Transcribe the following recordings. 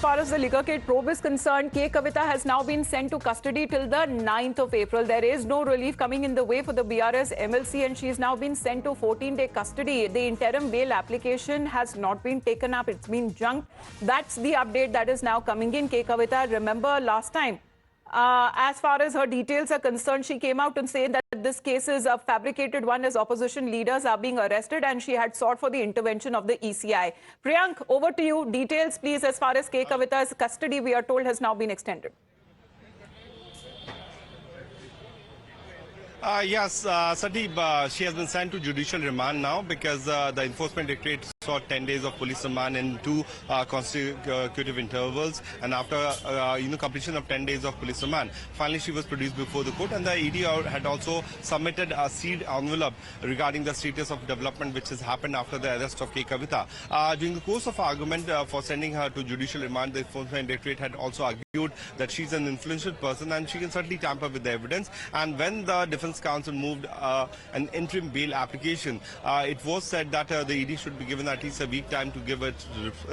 far as the Liquorgate probe is concerned, K. Kavitha has now been sent to custody till the 9th of April. There is no relief coming in the way for the BRS MLC and she has now been sent to 14-day custody. The interim bail application has not been taken up. It's been junked. That's the update that is now coming in. K. Kavitha, remember last time, as far as her details are concerned, she came out and said that this case is a fabricated one as opposition leaders are being arrested and she had sought for the intervention of the ECI. Priyank, over to you. Details, please, as far as K. Kavitha's custody, we are told, has now been extended. Yes, Sandeep, she has been sent to judicial remand now because the enforcement directorate sought 10 days of police remand in two consecutive intervals, and after completion of 10 days of police remand, finally she was produced before the court, and the ED had also submitted a sealed envelope regarding the status of development which has happened after the arrest of K. Kavitha. During the course of argument for sending her to judicial remand, the enforcement directorate had also argued that she's an influential person and she can certainly tamper with the evidence, and when the defense counsel moved an interim bail application, it was said that the ED should be given at least a week time to give a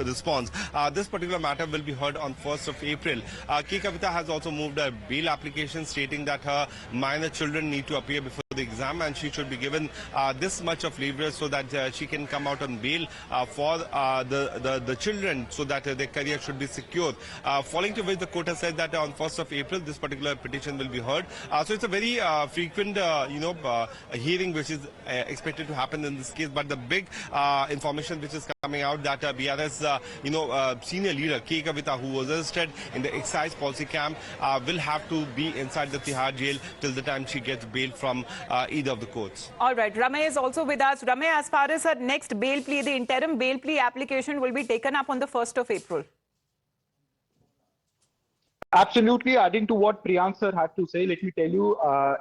response. This particular matter will be heard on 1st of April. K. Kavitha has also moved a bail application stating that her minor children need to appear before the exam and she should be given this much of leverage so that she can come out on bail for the children so that their career should be secured. Following to which the court has said that on 1st of April this particular petition will be heard. So it's a very frequent hearing which is expected to happen in this case, but the big information which is coming out that BRS senior leader K. Kavitha, who was arrested in the excise policy camp, will have to be inside the Tihar jail till the time she gets bail from either of the courts. All right, Ramay is also with us. Ramay, as far as her next bail plea, the interim bail plea application will be taken up on the 1st of April. Absolutely. Adding to what Priyank sir had to say, let me tell you,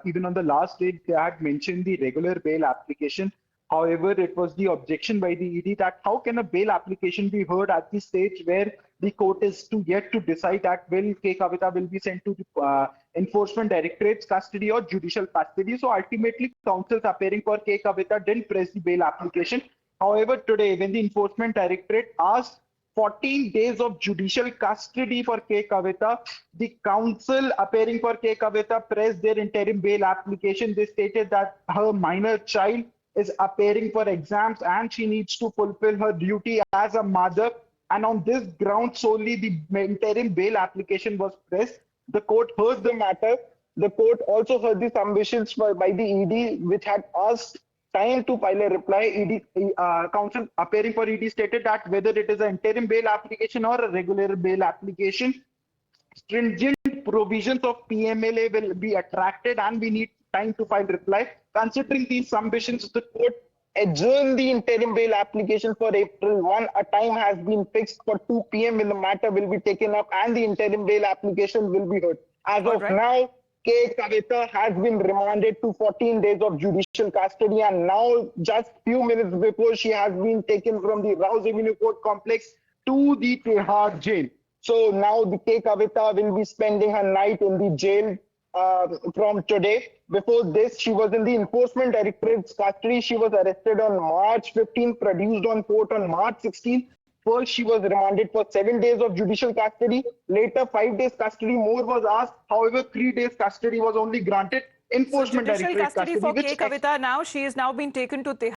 even on the last date, they had mentioned the regular bail application. However, it was the objection by the ED that how can a bail application be heard at the stage where the court is yet to decide that will K. Kavitha will be sent to enforcement directorate's custody or judicial custody. So ultimately, counsels appearing for K. Kavitha didn't press the bail application. However, today, when the enforcement directorate asked 14 days of judicial custody for K. Kavitha, the counsel appearing for K. Kavitha pressed their interim bail application. They stated that her minor child is appearing for exams and she needs to fulfill her duty as a mother. And on this ground solely, the interim bail application was pressed. The court heard the matter. The court also heard the submissions by the ED, which had asked time to file a reply. Counsel appearing for ED stated that whether it is an interim bail application or a regular bail application, stringent provisions of PMLA will be attracted and we need time to file reply. Considering these submissions, the court adjourned the interim bail application for April 1. A time has been fixed for 2 p.m. when the matter will be taken up and the interim bail application will be heard. As of now, K. Kavitha has been remanded to 14 days of judicial custody, and now just few minutes before she has been taken from the Rouse Avenue Court complex to the Tihar jail. So now the K. Kavitha will be spending her night in the jail from today. Before this, she was in the enforcement directorate's custody. She was arrested on March 15, produced on court on March 16. First, she was remanded for 7 days of judicial custody. Later, 5 days custody more was asked. However, 3 days custody was only granted. Enforcement so judicial directorate custody for K. Kavitha now. She is now being taken to Tihar.